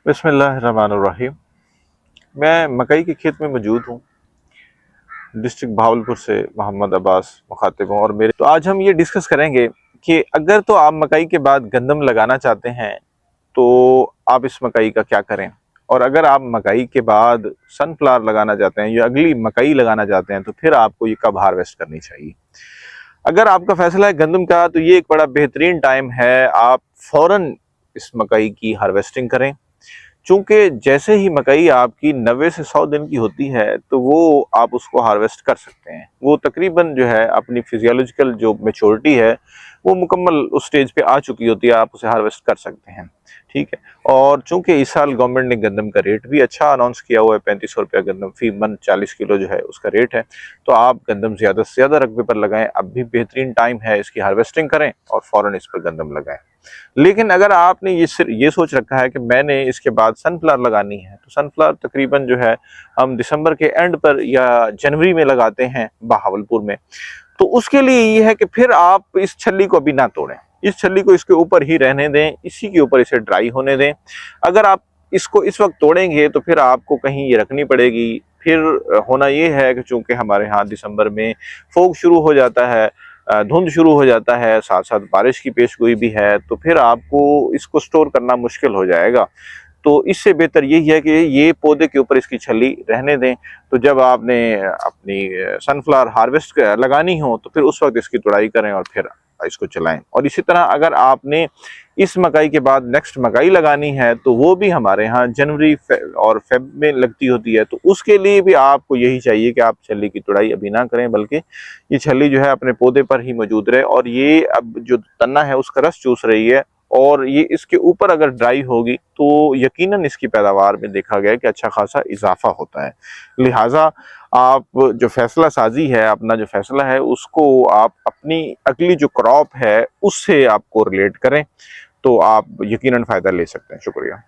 बिस्मिल्लाहिर्रहमानिर्रहीम। मैं मकई के खेत में मौजूद हूँ। डिस्ट्रिक्ट भावलपुर से मोहम्मद अब्बास मुखातिब हूँ और मेरे तो आज हम ये डिस्कस करेंगे कि अगर तो आप मकई के बाद गंदम लगाना चाहते हैं तो आप इस मकई का क्या करें, और अगर आप मकई के बाद सनफ्लावर लगाना चाहते हैं या अगली मकई लगाना चाहते हैं तो फिर आपको ये कब हार्वेस्ट करनी चाहिए। अगर आपका फैसला है गंदम का तो ये एक बड़ा बेहतरीन टाइम है, आप फौरन इस मकई की हार्वेस्टिंग करें। चूंकि जैसे ही मकई आपकी 90 से 100 दिन की होती है तो वो आप उसको हार्वेस्ट कर सकते हैं। वो तकरीबन जो है अपनी फिजियोलॉजिकल जो मैच्योरिटी है वो मुकम्मल उस स्टेज पे आ चुकी होती है, आप उसे हार्वेस्ट कर सकते हैं। ठीक है। और चूंकि इस साल गवर्नमेंट ने गंदम का रेट भी अच्छा अनाउंस किया हुआ है, 3500 रुपया गंदम फी मन 40 किलो जो है उसका रेट है, तो आप गंदम ज़्यादा से ज़्यादा रकबे पर लगाएं। अब भी बेहतरीन टाइम है, इसकी हार्वेस्टिंग करें और फ़ौरन इस पर गंदम लगाएं। लेकिन अगर आपने ये सोच रखा है कि मैंने इसके बाद सनफ्लावर लगानी है, तो सनफ्लावर तकरीबन जो है हम दिसंबर के एंड पर या जनवरी में लगाते हैं बहावलपुर में। तो उसके लिए ये है कि फिर आप इस छल्ली को अभी ना तोड़ें, इस छल्ली को इसके ऊपर ही रहने दें, इसी के ऊपर इसे ड्राई होने दें। अगर आप इसको इस वक्त तोड़ेंगे तो फिर आपको कहीं ये रखनी पड़ेगी। फिर होना ये है कि चूंकि हमारे यहाँ दिसंबर में फोग शुरू हो जाता है, धुंध शुरू हो जाता है, साथ साथ बारिश की पेशगोई भी है, तो फिर आपको इसको स्टोर करना मुश्किल हो जाएगा। तो इससे बेहतर यही है कि ये पौधे के ऊपर इसकी छली रहने दें। तो जब आपने अपनी सनफ्लावर हार्वेस्ट लगानी हो तो फिर उस वक्त इसकी तुड़ाई करें और फिर इसको चलाएं। और इसी तरह अगर आपने इस मकई के बाद नेक्स्ट मकई लगानी है तो वो भी हमारे यहाँ जनवरी और फेब में लगती होती है, तो उसके लिए भी आपको यही चाहिए कि आप छली की तुड़ाई अभी ना करें, बल्कि ये छली जो है अपने पौधे पर ही मौजूद रहे और ये अब जो तना है उसका रस चूस रही है, और ये इसके ऊपर अगर ड्राई होगी तो यकीनन इसकी पैदावार में देखा गया कि अच्छा खासा इजाफा होता है। लिहाजा आप जो फैसला साजी है, अपना जो फैसला है उसको आप अपनी अगली जो क्रॉप है उससे आपको रिलेट करें, तो आप यकीनन फ़ायदा ले सकते हैं। शुक्रिया।